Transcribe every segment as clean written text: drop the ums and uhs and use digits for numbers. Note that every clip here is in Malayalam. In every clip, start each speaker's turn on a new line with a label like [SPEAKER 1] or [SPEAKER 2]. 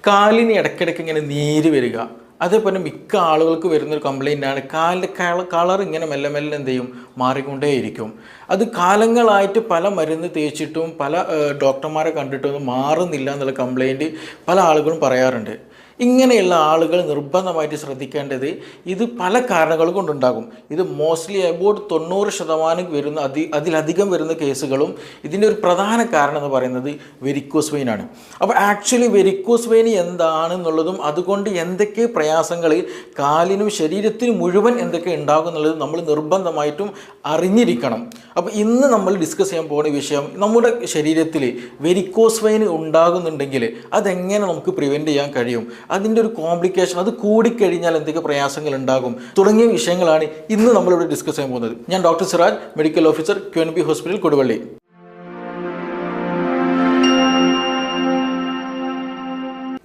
[SPEAKER 1] കാലിന് ഇടയ്ക്കിടയ്ക്ക് ഇങ്ങനെ നീര് വരിക, അതേപോലെ മിക്ക ആളുകൾക്ക് വരുന്നൊരു കംപ്ലൈൻ്റാണ് കാലിൻ്റെ കളർ ഇങ്ങനെ മെല്ലെ മെല്ലെ എന്ത് ചെയ്യും, മാറിക്കൊണ്ടേയിരിക്കും. അത് കാലങ്ങളായിട്ട് പല മരുന്ന് തേച്ചിട്ടും പല ഡോക്ടർമാരെ കണ്ടിട്ടൊന്നും മാറുന്നില്ല എന്നുള്ള കംപ്ലൈൻറ്റ് പല ആളുകളും പറയാറുണ്ട്. ഇങ്ങനെയുള്ള ആളുകൾ നിർബന്ധമായിട്ട് ശ്രദ്ധിക്കേണ്ടത് ഇത് പല കാരണങ്ങൾ കൊണ്ടുണ്ടാകും. ഇത് മോസ്റ്റ്ലി അബൌട്ട് 90% വരുന്ന അതിലധികം വരുന്ന കേസുകളും ഇതിൻ്റെ ഒരു പ്രധാന കാരണം എന്ന് പറയുന്നത് വെരിക്കോസ് വെയിൻ ആണ്. അപ്പോൾ ആക്ച്വലി വെരിക്കോസ് വെയിൻ എന്താണെന്നുള്ളതും അതുകൊണ്ട് എന്തൊക്കെ പ്രയാസങ്ങൾ കാലിനും ശരീരത്തിനും മുഴുവൻ എന്തൊക്കെ ഉണ്ടാകും എന്നുള്ളത് നമ്മൾ നിർബന്ധമായിട്ടും അറിഞ്ഞിരിക്കണം. അപ്പോൾ ഇന്ന് നമ്മൾ ഡിസ്കസ് ചെയ്യാൻ പോകുന്ന വിഷയം, നമ്മുടെ ശരീരത്തിൽ വെരിക്കോസ് വെയിൻ ഉണ്ടാകുന്നുണ്ടെങ്കിൽ അതെങ്ങനെ നമുക്ക് പ്രിവെൻറ്റ് ചെയ്യാൻ കഴിയും, അതിൻ്റെ ഒരു കോംപ്ലിക്കേഷൻ, അത് കൂടിക്കഴിഞ്ഞാൽ എന്തൊക്കെ പ്രയാസങ്ങൾ ഉണ്ടാകും തുടങ്ങിയ വിഷയങ്ങളാണ് ഇന്ന് നമ്മളിവിടെ ഡിസ്കസ് ചെയ്യാൻ പോകുന്നത്. ഞാൻ doctor Siraj, medical officer QNB hospital Koduvally.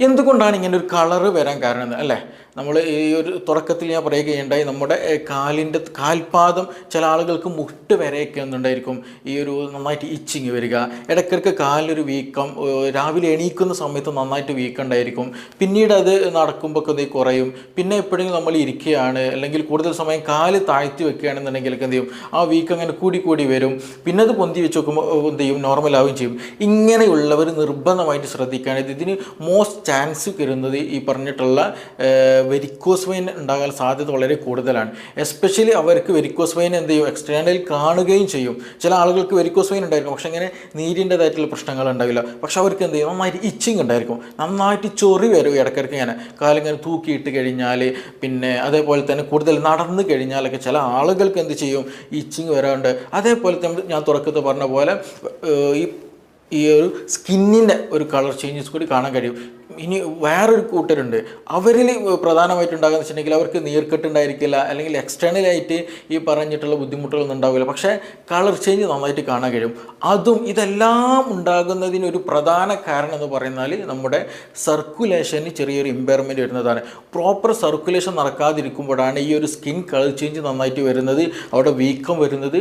[SPEAKER 1] എന്തുകൊണ്ടാണ് ഇങ്ങനെ ഒരു കളറ് വരാൻ കാരണം അല്ലേ? നമ്മൾ ഈ ഒരു തുടക്കത്തിൽ ഞാൻ പറയുകയുണ്ടായി, നമ്മുടെ കാൽപാദം ചില ആളുകൾക്ക് മുട്ട് വരെയൊക്കെ ഒന്നുണ്ടായിരിക്കും ഈ ഒരു നന്നായിട്ട് ഇച്ചിങ് വരിക, ഇടയ്ക്കിടയ്ക്ക് കാലിലൊരു വീക്കം, രാവിലെ എണീക്കുന്ന സമയത്ത് നന്നായിട്ട് വീക്കമുണ്ടായിരിക്കും, പിന്നീട് അത് നടക്കുമ്പോൾ ഒക്കെ എന്ത് കുറയും, പിന്നെ എപ്പോഴെങ്കിലും നമ്മൾ ഇരിക്കുകയാണ് അല്ലെങ്കിൽ കൂടുതൽ സമയം കാല് താഴ്ത്തി വെക്കുകയാണെന്നുണ്ടെങ്കിൽ എന്ത് ചെയ്യും, ആ വീക്കം അങ്ങനെ കൂടി വരും, പിന്നെ അത് പൊന്തി വെച്ച് നോക്കുമ്പോൾ എന്ത് ചെയ്യും, നോർമലാവുകയും ചെയ്യും. ഇങ്ങനെയുള്ളവർ നിർബന്ധമായിട്ട് ശ്രദ്ധിക്കുകയാണെങ്കിൽ ഇതിന് മോസ്റ്റ് ചാൻസ് വരുന്നത് ഈ പറഞ്ഞിട്ടുള്ള വെരിക്കോസ് വെയിൻ ഉണ്ടാകാൻ സാധ്യത വളരെ കൂടുതലാണ്. എസ്പെഷ്യലി അവർക്ക് വെരിക്കോസ് വെയിൻ എന്ത് ചെയ്യും, എക്സ്റ്റേണൽ കാണുകയും ചെയ്യും. ചില ആളുകൾക്ക് വെരിക്കോസ് വെയിൻ ഉണ്ടായിരിക്കും, പക്ഷെ അങ്ങനെ നീരിൻ്റെതായിട്ടുള്ള പ്രശ്നങ്ങൾ ഉണ്ടാവില്ല, പക്ഷെ അവർക്ക് എന്ത് ചെയ്യും, നന്നായിട്ട് ഇച്ചിങ് ഉണ്ടായിരിക്കും, നന്നായിട്ട് ചൊറി വരും ഇടയ്ക്കിടയ്ക്ക് ഇങ്ങനെ കാലിങ്ങനെ തൂക്കിയിട്ട് കഴിഞ്ഞാൽ, പിന്നെ അതേപോലെ തന്നെ കൂടുതൽ നടന്നു കഴിഞ്ഞാലൊക്കെ ചില ആളുകൾക്ക് എന്ത് ചെയ്യും, ഇച്ചിങ് വരാറുണ്ട്. അതേപോലെ തന്നെ ഞാൻ തുടക്കത്തിൽ പറഞ്ഞ പോലെ ഈ ഒരു സ്കിന്നിൻ്റെ ഒരു കളർ ചേഞ്ചസ് കൂടി കാണാൻ കഴിയും. ഇനി വേറൊരു കൂട്ടരുണ്ട്, അവരിൽ പ്രധാനമായിട്ടുണ്ടാകുന്ന വെച്ചിട്ടുണ്ടെങ്കിൽ അവർക്ക് നീർക്കെട്ടുണ്ടായിരിക്കില്ല, അല്ലെങ്കിൽ എക്സ്റ്റേണലായിട്ട് ഈ പറഞ്ഞിട്ടുള്ള ബുദ്ധിമുട്ടുകളൊന്നും ഉണ്ടാവില്ല, പക്ഷേ കളർ ചേഞ്ച് നന്നായിട്ട് കാണാൻ കഴിയും. ഇതെല്ലാം ഉണ്ടാകുന്നതിനൊരു പ്രധാന കാരണം എന്ന് പറയുന്നാൽ നമ്മുടെ സർക്കുലേഷന് ചെറിയൊരു ഇമ്പയർമെൻറ്റ് വരുന്നതാണ്. പ്രോപ്പർ സർക്കുലേഷൻ നടക്കാതിരിക്കുമ്പോഴാണ് ഈ ഒരു സ്കിൻ കളർ ചേഞ്ച് നന്നായിട്ട് വരുന്നത്, അവിടെ വീക്കം വരുന്നത്,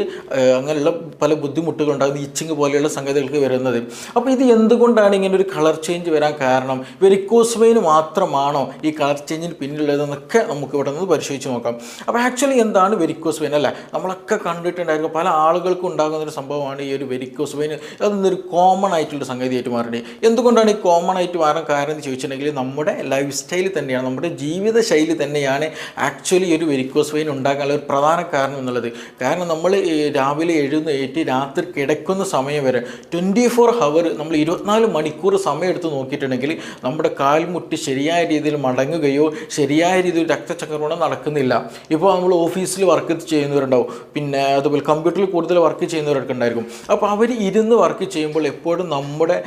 [SPEAKER 1] അങ്ങനെയുള്ള പല ബുദ്ധിമുട്ടുകളുണ്ടാകുന്നത്, ഇച്ചിങ് പോലെയുള്ള സംഗതികൾക്ക് വരുന്നത്. അപ്പോൾ ഇത് എന്തുകൊണ്ടാണ് ഇങ്ങനെ ഒരു കളർ ചേഞ്ച് വരാൻ കാരണം, വെരിക്കോസ് വെയിൻ മാത്രമാണോ ഈ കളർ ചേഞ്ചിന് പിന്നിലുള്ളതെന്നൊക്കെ നമുക്ക് ഇവിടെ നിന്ന് പരിശോധിച്ച് നോക്കാം. അപ്പോൾ ആക്ച്വലി എന്താണ് വെരിക്കോസ് വെയിൻ അല്ലേ? നമ്മളൊക്കെ കണ്ടിട്ടുണ്ടായിരിക്കും, പല ആളുകൾക്കും ഉണ്ടാകുന്നൊരു സംഭവമാണ് ഈ ഒരു വെരിക്കോസ് വെയിൻ. അതൊന്നൊരു കോമൺ ആയിട്ടുള്ള സംഗതിയായിട്ട് മാറുന്നത്. എന്തുകൊണ്ടാണ് ഈ കോമൺ ആയിട്ട് മാറാൻ കാരണം എന്ന് ചോദിച്ചിട്ടുണ്ടെങ്കിൽ നമ്മുടെ ലൈഫ് സ്റ്റൈൽ തന്നെയാണ്, നമ്മുടെ ജീവിതശൈലി തന്നെയാണ് ആക്ച്വലി ഒരു വെരിക്കോസ് വെയിൻ ഉണ്ടാകാനുള്ള ഒരു പ്രധാന കാരണം എന്നുള്ളത്. കാരണം നമ്മൾ രാവിലെ എഴുന്നേറ്റ് രാത്രി കിടക്കുന്ന സമയം വരെ 24 hour നമ്മൾ 24 മണിക്കൂർ സമയം എടുത്ത് നോക്കിയിട്ടുണ്ടെങ്കിൽ നമ്മുടെ കാൽമുട്ടി ശരിയായ രീതിയിൽ മടങ്ങുകയോ ശരിയായ രീതിയിൽ രക്തചക്രമണം നടക്കുന്നില്ല. ഇപ്പോൾ നമ്മൾ ഓഫീസിൽ വർക്ക് ചെയ്യുന്നവരുണ്ടാവും, പിന്നെ അതുപോലെ കമ്പ്യൂട്ടറിൽ കൂടുതൽ വർക്ക് ചെയ്യുന്നവരൊക്കെ ഉണ്ടായിരിക്കും. അപ്പോൾ അവർ ഇരുന്ന് വർക്ക് ചെയ്യുമ്പോൾ എപ്പോഴും നമ്മുടെ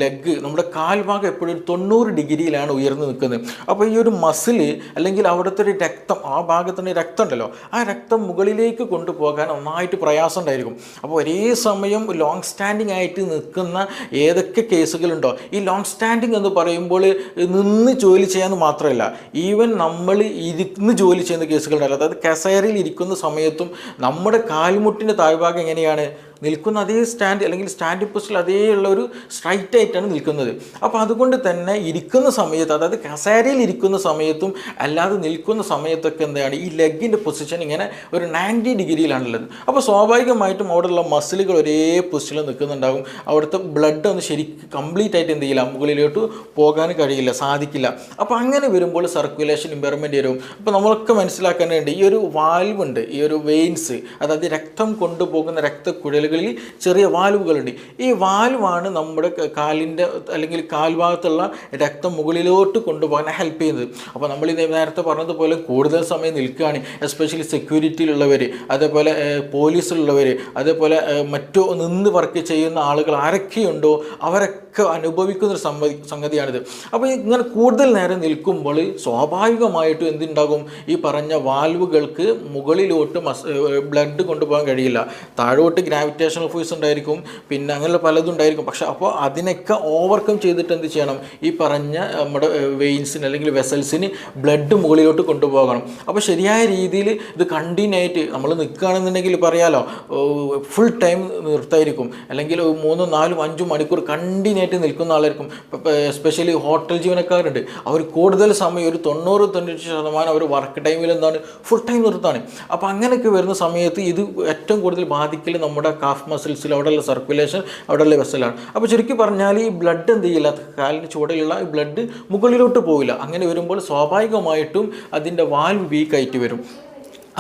[SPEAKER 1] ലെഗ്, നമ്മുടെ കാൽഭാഗം എപ്പോഴും 90 ഡിഗ്രിയിലാണ് ഉയർന്നു നിൽക്കുന്നത്. അപ്പോൾ ഈ ഒരു മസിൽ അല്ലെങ്കിൽ അവിടുത്തെ ഒരു രക്തം, ആ ഭാഗത്തുള്ള രക്തം ഉണ്ടല്ലോ, ആ രക്തം മുകളിലേക്ക് കൊണ്ടുപോകാൻ നന്നായിട്ട് പ്രയാസം ഉണ്ടായിരിക്കും. അപ്പോൾ ഒരേ സമയം ലോങ് സ്റ്റാൻഡിങ് ആയിട്ട് നിൽക്കുന്ന ഏതൊക്കെ കേസുകളുണ്ടോ, ഈ ലോങ് സ്റ്റാൻഡിങ് എന്ന് പറയുമ്പോൾ നിന്ന് ജോലി ചെയ്യാമെന്ന് മാത്രമല്ല, ഈവൻ നമ്മൾ ഇരുന്ന് ജോലി ചെയ്യുന്ന കേസുകളുണ്ടല്ലോ, അതായത് കസേരയിൽ ഇരിക്കുന്ന സമയത്തും നമ്മുടെ കാൽമുട്ടിൻ്റെ താഴ്ഭാഗം എങ്ങനെയാണ് നിൽക്കുന്ന, അതേ സ്റ്റാൻഡ് അല്ലെങ്കിൽ സ്റ്റാൻഡിംഗ് പൊസിഷനിൽ അതേ ഉള്ള ഒരു സ്ട്രൈറ്റ് ആയിട്ടാണ് നിൽക്കുന്നത്. അപ്പോൾ അതുകൊണ്ട് തന്നെ ഇരിക്കുന്ന സമയത്ത്, അതായത് കസേരയിൽ ഇരിക്കുന്ന സമയത്തും അല്ലാതെ നിൽക്കുന്ന സമയത്തൊക്കെ എന്താണ് ഈ ലെഗിൻ്റെ പൊസിഷൻ ഇങ്ങനെ ഒരു 90 ഡിഗ്രിയിലാണുള്ളത്. അപ്പോൾ സ്വാഭാവികമായിട്ടും അവിടെയുള്ള മസിലുകൾ ഒരേ പൊസിഷനിൽ നിൽക്കുന്നുണ്ടാകും, അവിടുത്തെ ബ്ലഡ് ഒന്ന് ശരിക്കും കംപ്ലീറ്റ് ആയിട്ട് എന്ത് ചെയ്യില്ല, മുകളിലോട്ട് പോകാൻ കഴിയില്ല, സാധിക്കില്ല. അപ്പോൾ അങ്ങനെ വരുമ്പോൾ സർക്കുലേഷൻ ഇമ്പയർമെൻറ്റ് വരും. അപ്പോൾ നമ്മളൊക്കെ മനസ്സിലാക്കാനുണ്ട്, ഈ ഒരു വാൽവ് ഉണ്ട്, ഈ ഒരു വെയിൻസ്, അതായത് രക്തം കൊണ്ടുപോകുന്ന രക്തക്കുഴൽ ചെറിയ വാൽവുകളുണ്ട്. ഈ വാൽവാണ് നമ്മുടെ കാലിൻ്റെ അല്ലെങ്കിൽ കാൽഭാഗത്തുള്ള രക്തം മുകളിലോട്ട് കൊണ്ടുപോകാൻ ഹെൽപ്പ് ചെയ്യുന്നത്. അപ്പോൾ നമ്മൾ നേരത്തെ പറഞ്ഞതുപോലെ കൂടുതൽ സമയം നിൽക്കുകയാണ്, എസ്പെഷ്യലി സെക്യൂരിറ്റിയിലുള്ളവർ, അതേപോലെ പോലീസിലുള്ളവർ, അതേപോലെ മറ്റു നിന്ന് വർക്ക് ചെയ്യുന്ന ആളുകൾ ആരൊക്കെയുണ്ടോ അവരൊക്കെ അനുഭവിക്കുന്നൊരു സംഗതിയാണിത്. അപ്പോൾ ഇങ്ങനെ കൂടുതൽ നേരം നിൽക്കുമ്പോൾ സ്വാഭാവികമായിട്ടും എന്തുണ്ടാകും, ഈ പറഞ്ഞ വാൽവുകൾക്ക് മുകളിലോട്ട് ബ്ലഡ് കൊണ്ടുപോകാൻ കഴിയില്ല, താഴോട്ട് ഗ്രാവിറ്റി ഗ്രാവിറ്റേഷണൽ ഫോഴ്സ് ഉണ്ടായിരിക്കും, പിന്നെ അങ്ങനെയുള്ള പലതും ഉണ്ടായിരിക്കും. പക്ഷെ അപ്പോൾ അതിനൊക്കെ ഓവർകം ചെയ്തിട്ട് എന്ത് ചെയ്യണം, ഈ പറഞ്ഞ നമ്മുടെ വെയിൻസിന് അല്ലെങ്കിൽ വെസൽസിന് ബ്ലഡ് മുകളിലോട്ട് കൊണ്ടുപോകണം. അപ്പോൾ ശരിയായ രീതിയിൽ ഇത് കണ്ടിന്യൂ ആയിട്ട് നമ്മൾ നിൽക്കുകയാണെന്നുണ്ടെങ്കിൽ പറയാലോ ഫുൾ ടൈം നിർത്തായിരിക്കും, അല്ലെങ്കിൽ 3-4-5 മണിക്കൂർ കണ്ടിന്യൂ ആയിട്ട് നിൽക്കുന്ന ആളായിരിക്കും. എസ്പെഷ്യലി ഹോട്ടൽ ജീവനക്കാരുണ്ട്, അവർ കൂടുതൽ സമയം ഒരു 90-95% അവർ വർക്ക് ടൈമിൽ എന്താണ് ഫുൾ ടൈം നിർത്താണ്. അപ്പോൾ അങ്ങനെയൊക്കെ വരുന്ന സമയത്ത് ഇത് ഏറ്റവും കൂടുതൽ ബാധിക്കൽ നമ്മുടെ കാഫ് മസിൽസിൽ, അവിടെയുള്ള സർക്കുലേഷൻ, അവിടെയുള്ള വെസലാണ്. അപ്പോൾ ചുരുക്കി പറഞ്ഞാൽ ഈ ബ്ലഡ് എന്ത് ചെയ്യില്ല, കാലിന് ചുവടെയുള്ള ബ്ലഡ് മുകളിലോട്ട് പോവില്ല. അങ്ങനെ വരുമ്പോൾ സ്വാഭാവികമായിട്ടും അതിൻ്റെ വാൽവ് വീക്കായിട്ട് വരും.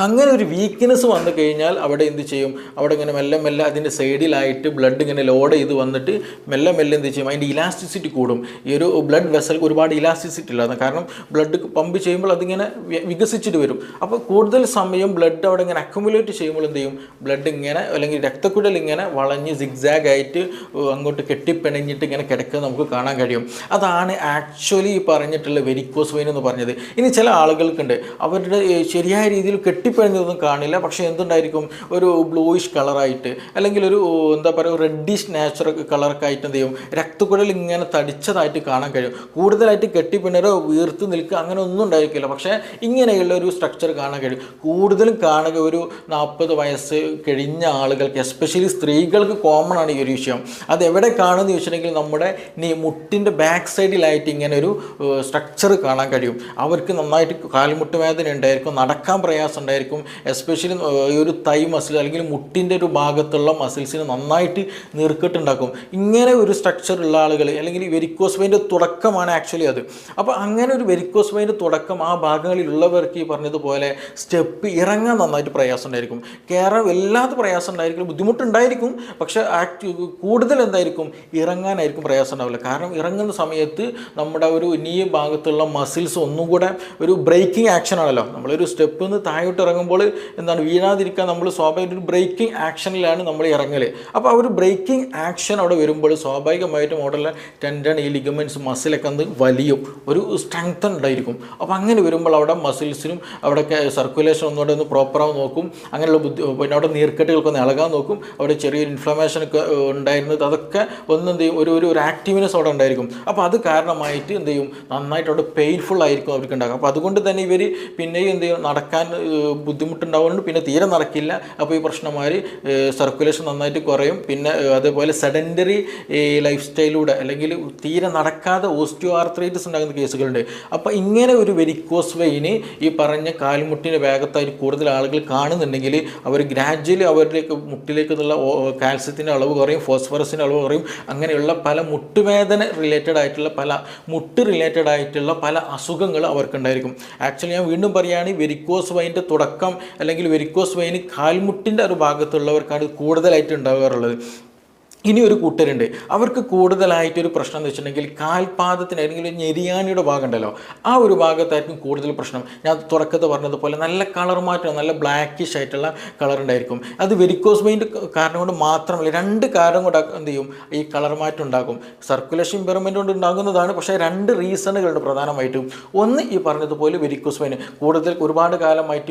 [SPEAKER 1] അങ്ങനെ ഒരു വീക്ക്നെസ് വന്നു കഴിഞ്ഞാൽ അവിടെ എന്ത് ചെയ്യും, അവിടെ ഇങ്ങനെ മെല്ലെ മെല്ലെ അതിൻ്റെ സൈഡിലായിട്ട് ബ്ലഡ് ഇങ്ങനെ ലോഡ് ചെയ്ത് വന്നിട്ട് മെല്ലെ മെല്ലെ എന്ത് ചെയ്യും, അതിൻ്റെ ഇലാസ്റ്റിസിറ്റി കൂടും. ഈ ഒരു ബ്ലഡ് വെസൽ ഒരുപാട് ഇലാസ്റ്റിസിറ്റി ഇല്ലാതെ, കാരണം ബ്ലഡ് പമ്പ് ചെയ്യുമ്പോൾ അതിങ്ങനെ വികസിച്ചിട്ട് വരും. അപ്പോൾ കൂടുതൽ സമയം ബ്ലഡ് അവിടെ ഇങ്ങനെ അക്യുമുലേറ്റ് ചെയ്യുമ്പോൾ എന്ത് ചെയ്യും, ബ്ലഡ് ഇങ്ങനെ അല്ലെങ്കിൽ രക്തക്കുഴൽ ഇങ്ങനെ വളഞ്ഞ് സിഗ്സാഗ് ആയിട്ട് അങ്ങോട്ട് കെട്ടിപ്പിണഞ്ഞിട്ട് ഇങ്ങനെ കിടക്കുക നമുക്ക് കാണാൻ കഴിയും. അതാണ് ആക്ച്വലി ഈ പറഞ്ഞിട്ടുള്ള വെരിക്കോസ് വെയിൻ എന്ന് പറഞ്ഞത്. ഇനി ചില ആളുകൾക്കുണ്ട്, അവരുടെ ശരിയായ രീതിയിൽ കെട്ടിപ്പിഴഞ്ഞതൊന്നും കാണില്ല, പക്ഷേ എന്തുണ്ടായിരിക്കും, ഒരു ബ്ലൂയിഷ് കളറായിട്ട് അല്ലെങ്കിൽ ഒരു എന്താ പറയുക റെഡിഷ് നാച്ചുറൽ കളറൊക്കെ ആയിട്ട് എന്ത് ചെയ്യും, രക്തക്കുഴൽ ഇങ്ങനെ തടിച്ചതായിട്ട് കാണാൻ കഴിയും. കൂടുതലായിട്ട് കെട്ടിപ്പിണരോ വീർത്ത് നിൽക്കുക അങ്ങനെ ഒന്നും ഉണ്ടായിരിക്കില്ല, പക്ഷേ ഇങ്ങനെയുള്ള ഒരു സ്ട്രക്ചർ കാണാൻ കഴിയും. കൂടുതലും കാണുക ഒരു 40 വയസ്സ് കഴിഞ്ഞ ആളുകൾക്ക്, എസ്പെഷ്യലി സ്ത്രീകൾക്ക് കോമൺ ആണ് ഈ ഒരു വിഷയം. അത് എവിടെ കാണുമെന്ന് ചോദിച്ചിട്ടുണ്ടെങ്കിൽ നമ്മുടെ മുട്ടിൻ്റെ ബാക്ക് സൈഡിലായിട്ട് ഇങ്ങനെ ഒരു സ്ട്രക്ചർ കാണാൻ കഴിയും. അവർക്ക് നന്നായിട്ട് കാൽമുട്ട് വേദന ഉണ്ടായിരിക്കും, നടക്കാൻ പ്രയാസം ഉണ്ടായിരിക്കും, എസ്പെഷ്യലി ഈ ഒരു തൈ മസിൽ അല്ലെങ്കിൽ മുട്ടിൻ്റെ ഒരു ഭാഗത്തുള്ള മസിൽസിന് നന്നായിട്ട് നീർക്കെട്ടുണ്ടാക്കും. ഇങ്ങനെ ഒരു സ്ട്രക്ചർ ഉള്ള ആളുകൾ അല്ലെങ്കിൽ വെരിക്കോസ് വെയിൻ്റെ തുടക്കമാണ് ആക്ച്വലി അത്. അപ്പോൾ അങ്ങനെ ഒരു വെരിക്കോസ് വെയിൻ്റെ തുടക്കം ആ ഭാഗങ്ങളിലുള്ളവർക്ക് ഈ പറഞ്ഞതുപോലെ സ്റ്റെപ്പ് ഇറങ്ങാൻ നന്നായിട്ട് പ്രയാസം ഉണ്ടായിരിക്കും, കയറാൻ വല്ലാത്ത പ്രയാസം ഉണ്ടായിരിക്കും, ബുദ്ധിമുട്ടുണ്ടായിരിക്കും. പക്ഷേ കൂടുതൽ എന്തായിരിക്കും, ഇറങ്ങാനായിരിക്കും പ്രയാസം ഉണ്ടാവില്ല. കാരണം ഇറങ്ങുന്ന സമയത്ത് നമ്മുടെ ഒരു നീ ഭാഗത്തുള്ള മസിൽസ് ഒന്നും കൂടെ ഒരു ബ്രേക്കിംഗ് ആക്ഷൻ ആണല്ലോ. നമ്മളൊരു സ്റ്റെപ്പിൽ നിന്ന് താഴോട്ട് ഇറങ്ങുമ്പോൾ എന്താണ് വീഴാതിരിക്കാൻ നമ്മൾ സ്വാഭാവികമായിട്ട് ഒരു ബ്രേക്കിംഗ് ആക്ഷനിലാണ് നമ്മൾ ഇറങ്ങൽ. അപ്പോൾ ആ ഒരു ബ്രേക്കിംഗ് ആക്ഷൻ അവിടെ വരുമ്പോൾ സ്വാഭാവികമായിട്ടും അവിടെയുള്ള ടെൻഡൺ, ഈ ലിഗമെൻറ്റ്സ്, മസിലൊക്കെ ഒന്ന് വലിയും, ഒരു സ്ട്രെങ്തൻ ഉണ്ടായിരിക്കും. അപ്പോൾ അങ്ങനെ വരുമ്പോൾ അവിടെ മസിൽസിനും അവിടെയൊക്കെ സർക്കുലേഷൻ ഒന്നുകൂടെ ഒന്ന് പ്രോപ്പറായി നോക്കും. അങ്ങനെയുള്ള പിന്നെ അവിടെ നീർക്കെട്ടുകൾക്ക് ഒന്ന് ഇളകാൻ നോക്കും. അവിടെ ചെറിയൊരു ഇൻഫ്ലമേഷനൊക്കെ ഉണ്ടായിരുന്നത് അതൊക്കെ ഒന്ന് എന്ത് ചെയ്യും, ഒരു ആക്റ്റീവ്നെസ് അവിടെ ഉണ്ടായിരിക്കും. അപ്പോൾ അത് കാരണമായിട്ട് എന്ത് ചെയ്യും, നന്നായിട്ട് അവിടെ പെയിൻഫുൾ ആയിരിക്കും അവർക്ക് ഉണ്ടാകും. അപ്പോൾ അതുകൊണ്ട് തന്നെ ഇവർ പിന്നെയും എന്ത് ചെയ്യും, നടക്കാൻ ബുദ്ധിമുട്ടുണ്ടാവുന്നുണ്ട്, പിന്നെ തീരെ നടക്കില്ല. അപ്പോൾ ഈ പ്രശ്നമാർ സർക്കുലേഷൻ നന്നായിട്ട് കുറയും. പിന്നെ അതേപോലെ സെഡൻറ്ററി ലൈഫ് സ്റ്റൈലിലൂടെ അല്ലെങ്കിൽ തീരെ നടക്കാതെ ഓസ്റ്റിയോ ആർത്രൈറ്റിസ് ഉണ്ടാകുന്ന കേസുകളുണ്ട്. അപ്പോൾ ഇങ്ങനെ ഒരു വെരിക്കോസ് വെയിന് ഈ പറഞ്ഞ കാൽമുട്ടിൻ്റെ വേഗത്തായിട്ട് കൂടുതൽ ആളുകൾ കാണുന്നുണ്ടെങ്കിൽ അവർ ഗ്രാജ്വലി അവരുടെ മുട്ടിലേക്ക് നിന്നുള്ള കാൽസ്യത്തിൻ്റെ അളവ് കുറയും, ഫോസ്ഫറസിൻ്റെ അളവ് കുറയും. അങ്ങനെയുള്ള പല മുട്ടുവേദന റിലേറ്റഡ് ആയിട്ടുള്ള മുട്ട് റിലേറ്റഡ് ആയിട്ടുള്ള പല അസുഖങ്ങൾ അവർക്കുണ്ടായിരിക്കും. ആക്ച്വലി ഞാൻ വീണ്ടും പറയുകയാണ്, വെരിക്കോസ് വെയിൻ്റെ തുടക്കം അല്ലെങ്കിൽ വെരിക്കോസ് വെയിന് കാൽമുട്ടിൻ്റെ ഒരു ഭാഗത്തുള്ളവർക്കാണ് കൂടുതലായിട്ട് ഉണ്ടാകാറുള്ളത്. ഇനി ഒരു കൂട്ടരുണ്ട്, അവർക്ക് കൂടുതലായിട്ടൊരു പ്രശ്നം എന്ന് വെച്ചിട്ടുണ്ടെങ്കിൽ കാൽപാദത്തിന് അല്ലെങ്കിൽ ഞെരിയാണിയുടെ ഭാഗം ഉണ്ടല്ലോ, ആ ഒരു ഭാഗത്തായിരിക്കും കൂടുതൽ പ്രശ്നം. ഞാൻ തുടക്കത്ത് പറഞ്ഞതുപോലെ നല്ല കളർ മാറ്റം, നല്ല ബ്ലാക്കിഷ് ആയിട്ടുള്ള കളർ ഉണ്ടായിരിക്കും. അത് വെരിക്കോസ് വെയിൻ്റെ കാരണം കൊണ്ട് മാത്രമല്ല, 2 കാരണം കൊണ്ട് എന്ത് ചെയ്യും, ഈ കളർ മാറ്റം ഉണ്ടാകും. സർക്കുലേഷൻ ഇമ്പയർമെൻറ്റ് കൊണ്ട് ഉണ്ടാകുന്നതാണ്. പക്ഷേ 2 റീസണുകളുണ്ട് പ്രധാനമായിട്ടും. ഒന്ന് ഈ പറഞ്ഞതുപോലെ വെരിക്കോസ് വെയിൻ കൂടുതൽ ഒരുപാട് കാലമായിട്ട്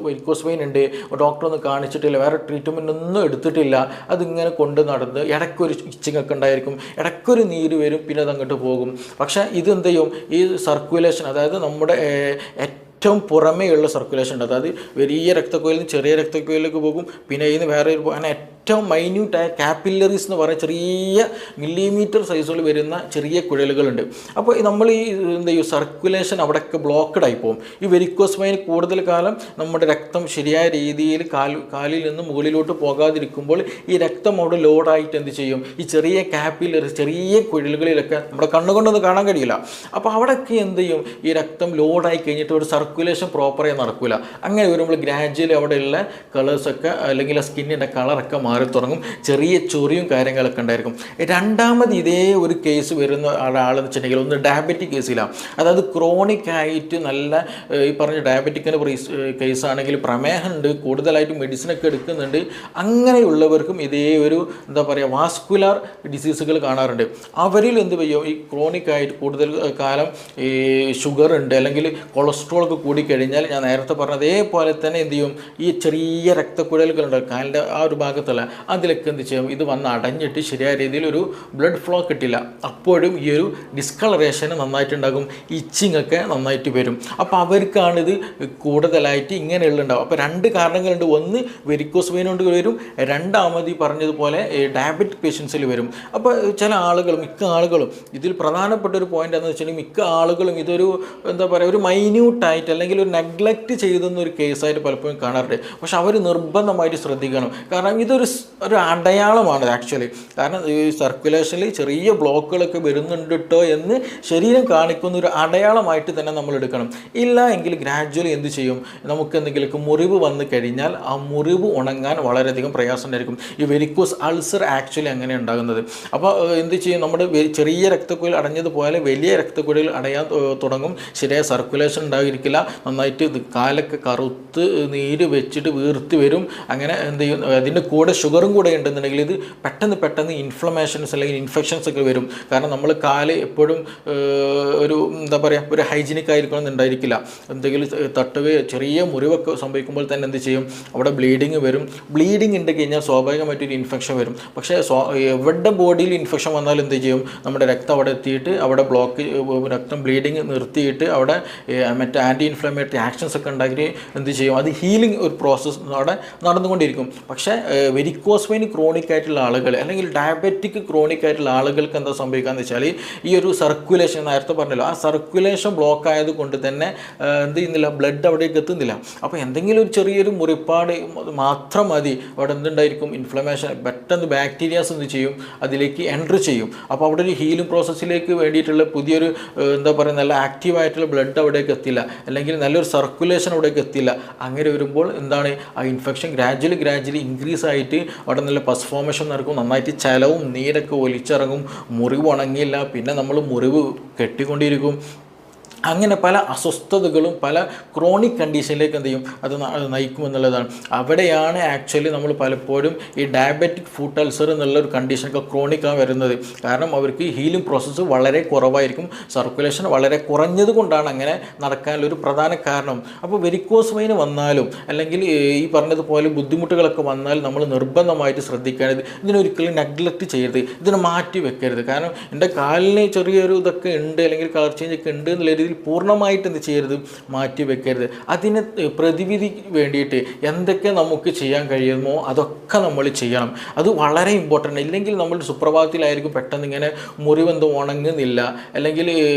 [SPEAKER 1] വെരിക്കോസ് വെയിൻ ഉണ്ട്, ഡോക്ടറൊന്നും കാണിച്ചിട്ടില്ല, വേറെ ട്രീറ്റ്മെൻ്റ് ഒന്നും എടുത്തിട്ടില്ല, അതിങ്ങനെ കൊണ്ട് നടന്ന് ഇടയ്ക്കൊരു ഇച്ചിങ്ങൊക്കെ ഉണ്ടായിരിക്കും, ഇടയ്ക്കൊരു നീര് വരും, പിന്നെ അതങ്ങോട്ട് പോകും. പക്ഷേ ഇതെന്ത് ചെയ്യും, ഈ സർക്കുലേഷൻ അതായത് നമ്മുടെ ഏറ്റവും പുറമേയുള്ള സർക്കുലേഷൻ ഉണ്ട്, അതായത് വലിയ രക്തക്കുഴലിൽ നിന്ന് ചെറിയ രക്തക്കുഴലിലേക്ക് പോകും, പിന്നെ ഇതിന് വേറെ അങ്ങനെ ഏറ്റവും മൈന്യൂട്ടായ കാപ്പില്ലറീസ് എന്ന് പറയുന്ന ചെറിയ മില്ലിമീറ്റർ സൈസുകൾ വരുന്ന ചെറിയ കുഴലുകളുണ്ട്. അപ്പോൾ നമ്മൾ ഈ എന്താ ഈ സർക്കുലേഷൻ അവിടെയൊക്കെ ബ്ലോക്കഡ് ആയി പോകും. ഈ വെരിക്കോസ് വെയിൻ കൂടുതൽ കാലം നമ്മുടെ രക്തം ശരിയായ രീതിയിൽ കാലിൽ നിന്ന് മുകളിലോട്ട് പോകാതിരിക്കുമ്പോൾ ഈ രക്തം അവിടെ ലോഡായിട്ട് എന്ത് ചെയ്യും, ഈ ചെറിയ കാപ്പില്ലറീസ് ചെറിയ കുഴലുകളിലൊക്കെ നമ്മുടെ കണ്ണുകൊണ്ടൊന്നും കാണാൻ കഴിയില്ല. അപ്പോൾ അവിടെയൊക്കെ എന്ത് ചെയ്യും, ഈ രക്തം ലോഡായി കഴിഞ്ഞിട്ട് ഒരു സർക്കുലേഷൻ പ്രോപ്പറായി നടക്കില്ല. അങ്ങനെ വരുമ്പോൾ ഗ്രാജ്വലി അവിടെയുള്ള കളേഴ്സൊക്കെ അല്ലെങ്കിൽ ആ സ്കിന്നിൻ്റെ കളറൊക്കെ മാറി തുടങ്ങും, ചെറിയ ചൊറിയും കാര്യങ്ങളൊക്കെ ഉണ്ടായിരിക്കും. രണ്ടാമത് ഇതേ ഒരു കേസ് വരുന്ന ആളെന്ന് വെച്ചിട്ടുണ്ടെങ്കിൽ ഒന്ന് ഡയബറ്റിക് കേസിലാണ്. അതായത് ക്രോണിക് ആയിട്ട് നല്ല ഈ പറഞ്ഞ ഡയബറ്റിക്കിൻ്റെ കേസാണെങ്കിൽ പ്രമേഹമുണ്ട്, കൂടുതലായിട്ട് മെഡിസിനൊക്കെ എടുക്കുന്നുണ്ട്, അങ്ങനെയുള്ളവർക്കും ഇതേ ഒരു എന്താ പറയുക വാസ്കുലർ ഡിസീസുകൾ കാണാറുണ്ട്. അവരിൽ എന്ത് ചെയ്യും, ഈ ക്രോണിക് ആയിട്ട് കൂടുതൽ കാലം ഈ ഷുഗർ ഉണ്ട് അല്ലെങ്കിൽ കൊളസ്ട്രോൾ ഒക്കെ കൂടിക്കഴിഞ്ഞാൽ ഞാൻ നേരത്തെ പറഞ്ഞ അതേപോലെ തന്നെ എന്ത് ചെയ്യും, ഈ ചെറിയ രക്തക്കുഴലുകളുണ്ട് കാലിൻ്റെ ആ ഒരു ഭാഗത്തുള്ള അതിലൊക്കെ എന്ത് ചെയ്യും, ഇത് വന്ന് അടഞ്ഞിട്ട് ശരിയായ രീതിയിൽ ഒരു ബ്ലഡ് ഫ്ലോ കിട്ടില്ല. അപ്പോഴും ഈ ഒരു ഡിസ്കളറേഷൻ നന്നായിട്ടുണ്ടാകും, ഇച്ചിങ് ഒക്കെ നന്നായിട്ട് വരും. അപ്പോൾ അവർക്കാണിത് കൂടുതലായിട്ട് ഇങ്ങനെയുള്ള ഉണ്ടാവും. അപ്പോൾ രണ്ട് കാരണങ്ങളുണ്ട്. ഒന്ന് വെരിക്കോസ് വെയിൻ കൊണ്ട് വരും, രണ്ടാമത് ഈ പറഞ്ഞതുപോലെ ഡയബറ്റിക് പേഷ്യൻസിൽ വരും. അപ്പോൾ ചില ആളുകളും മിക്ക ആളുകളും ഇതിൽ പ്രധാനപ്പെട്ട ഒരു പോയിന്റ് എന്ന് വെച്ചിട്ടുണ്ടെങ്കിൽ മിക്ക ആളുകളും ഇതൊരു എന്താ പറയുക ഒരു മൈന്യൂട്ടായിട്ട് അല്ലെങ്കിൽ ഒരു നെഗ്ലക്റ്റ് ചെയ്തെന്ന ഒരു കേസായിട്ട് പലപ്പോഴും കാണാറുണ്ട്. പക്ഷെ അവർ നിർബന്ധമായിട്ട് ശ്രദ്ധിക്കണം. കാരണം ഇതൊരു അടയാളമാണ് ആക്ച്വലി. കാരണം ഈ സർക്കുലേഷനിൽ ചെറിയ ബ്ലോക്കുകളൊക്കെ വരുന്നുണ്ട് കേട്ടോ എന്ന് ശരീരം കാണിക്കുന്ന ഒരു അടയാളമായിട്ട് തന്നെ നമ്മൾ എടുക്കണം. ഇല്ല എങ്കിൽ ഗ്രാജ്വലി എന്ത് ചെയ്യും, നമുക്ക് എന്തെങ്കിലും മുറിവ് വന്നു കഴിഞ്ഞാൽ ആ മുറിവ് ഉണങ്ങാൻ വളരെയധികം പ്രയാസം ഉണ്ടായിരിക്കും. ഈ വെരിക്കോസ് അൾസർ ആക്ച്വലി അങ്ങനെ ഉണ്ടാകുന്നത്. അപ്പോൾ എന്ത് ചെയ്യും, നമ്മുടെ ചെറിയ രക്തക്കുഴൽ അടഞ്ഞതുപോലെ വലിയ രക്തക്കുഴൽ അടയാൻ തുടങ്ങും. ശരിയായ സർക്കുലേഷൻ ഉണ്ടായിരിക്കില്ല, നന്നായിട്ട് കാലൊക്കെ കറുത്ത് നീര് വെച്ചിട്ട് വീർത്ത് വരും. അങ്ങനെ എന്ത് ചെയ്യും, അതിൻ്റെ കൂടെ ഷുഗറും കൂടെ ഉണ്ടെന്നുണ്ടെങ്കിൽ ഇത് പെട്ടെന്ന് ഇൻഫ്ലമേഷൻസ് അല്ലെങ്കിൽ ഇൻഫെക്ഷൻസ് ഒക്കെ വരും. കാരണം നമ്മൾ കാല് എപ്പോഴും ഒരു എന്താ പറയുക ഒരു ഹൈജീനിക് ആയിരിക്കണം എന്നുണ്ടായിരിക്കില്ല. എന്തെങ്കിലും തട്ടുകയോ ചെറിയ മുറിവൊക്കെ സംഭവിക്കുമ്പോൾ തന്നെ എന്ത് ചെയ്യും, അവിടെ ബ്ലീഡിങ് വരും. ബ്ലീഡിങ് ഉണ്ട് കഴിഞ്ഞാൽ സ്വാഭാവികമായിട്ടൊരു ഇൻഫെക്ഷൻ വരും. പക്ഷേ എവിടെ ബോഡിയിൽ ഇൻഫെക്ഷൻ വന്നാൽ എന്ത് ചെയ്യും, നമ്മുടെ രക്തം അവിടെ എത്തിയിട്ട് അവിടെ രക്തം ബ്ലീഡിങ് നിർത്തിയിട്ട് അവിടെ മറ്റേ ആൻറ്റി ഇൻഫ്ലമേറ്ററി ആക്ഷൻസ് ഒക്കെ ഉണ്ടാക്കി എന്ത് ചെയ്യും, അത് ഹീലിംഗ് ഒരു പ്രോസസ്സ് അവിടെ നടന്നുകൊണ്ടിരിക്കും. പക്ഷേ വെരിക്കോസ് വെയിൻ ക്രോണിക് ആയിട്ടുള്ള ആളുകൾ അല്ലെങ്കിൽ ഡയബറ്റിക് ക്രോണിക് ആയിട്ടുള്ള ആളുകൾക്ക് എന്താ സംഭവിക്കാന്ന് വെച്ചാൽ ഈ ഒരു സർക്കുലേഷൻ നേരത്തെ പറഞ്ഞല്ലോ, ആ സർക്കുലേഷൻ ബ്ലോക്ക് ആയത് കൊണ്ട് തന്നെ എന്ത് ചെയ്യുന്നില്ല, ബ്ലഡ് അവിടേക്ക് എത്തുന്നില്ല. അപ്പോൾ എന്തെങ്കിലും ഒരു ചെറിയൊരു മുറിപ്പാട് മാത്രം മതി, അവിടെ എന്തുണ്ടായിരിക്കും ഇൻഫ്ലമേഷൻ, പെട്ടെന്ന് ബാക്ടീരിയാസ് എന്ത് ചെയ്യും അതിലേക്ക് എൻട്രി ചെയ്യും. അപ്പോൾ അവിടെ ഒരു ഹീലിംഗ് പ്രോസസ്സിലേക്ക് വേണ്ടിയിട്ടുള്ള പുതിയൊരു എന്താ പറയുക നല്ല ആക്റ്റീവായിട്ടുള്ള ബ്ലഡ് അവിടേക്ക് എത്തില്ല, അല്ലെങ്കിൽ നല്ലൊരു സർക്കുലേഷൻ അവിടേക്ക് എത്തില്ല. അങ്ങനെ വരുമ്പോൾ എന്താണ്, ആ ഇൻഫെക്ഷൻ ഗ്രാജ്വലി ഇൻക്രീസ് ആയിട്ട് അവിടെ നല്ല പസ് ഫോർമേഷൻ നടക്കും, നന്നായിട്ട് ചലവും നീരൊക്കെ ഒലിച്ചിറങ്ങും, മുറിവ് ഉണങ്ങിയില്ല, പിന്നെ നമ്മൾ മുറിവ് കെട്ടിക്കൊണ്ടിരിക്കും. അങ്ങനെ പല അസ്വസ്ഥതകളും പല ക്രോണിക് കണ്ടീഷനിലേക്ക് എന്ത് ചെയ്യും അത് നയിക്കുമെന്നുള്ളതാണ്. അവിടെയാണ് ആക്ച്വലി നമ്മൾ പലപ്പോഴും ഈ ഡയബറ്റിക് ഫുഡ് അൾസർ എന്നുള്ളൊരു കണ്ടീഷനൊക്കെ ക്രോണിക്കാണ് വരുന്നത്. കാരണം അവർക്ക് ഹീലിംഗ് പ്രോസസ്സ് വളരെ കുറവായിരിക്കും, സർക്കുലേഷൻ വളരെ കുറഞ്ഞത് കൊണ്ടാണ് അങ്ങനെ നടക്കാനുള്ളൊരു പ്രധാന കാരണം. അപ്പോൾ വെരിക്കോസ് വെയിൻ വന്നാലും അല്ലെങ്കിൽ ഈ പറഞ്ഞതുപോലെ ബുദ്ധിമുട്ടുകളൊക്കെ വന്നാൽ നമ്മൾ നിർബന്ധമായിട്ട് ശ്രദ്ധിക്കേണ്ടത് ഇതിനൊരിക്കലും നെഗ്ലക്റ്റ് ചെയ്യരുത്, ഇതിനെ മാറ്റി വെക്കരുത്. കാരണം എൻ്റെ കാലിന് ചെറിയൊരു ഇതൊക്കെ ഉണ്ട് അല്ലെങ്കിൽ കളർ ചേഞ്ച് ഒക്കെ ഉണ്ട് എന്നുള്ള രീതിയിൽ പൂർണ്ണമായിട്ട് എന്ത് ചെയ്യരുത്, മാറ്റി വെക്കരുത്. അതിന് പ്രതിവിധിക്ക് വേണ്ടിയിട്ട് എന്തൊക്കെ നമുക്ക് ചെയ്യാൻ കഴിയുമോ അതൊക്കെ നമ്മൾ ചെയ്യണം. അത് വളരെ ഇമ്പോർട്ടൻ്റ്. ഇല്ലെങ്കിൽ നമ്മൾ സുപ്രഭാതത്തിലായിരിക്കും പെട്ടെന്ന് ഇങ്ങനെ മുറിവെന്തോ ഉണങ്ങുന്നില്ല, അല്ലെങ്കിൽ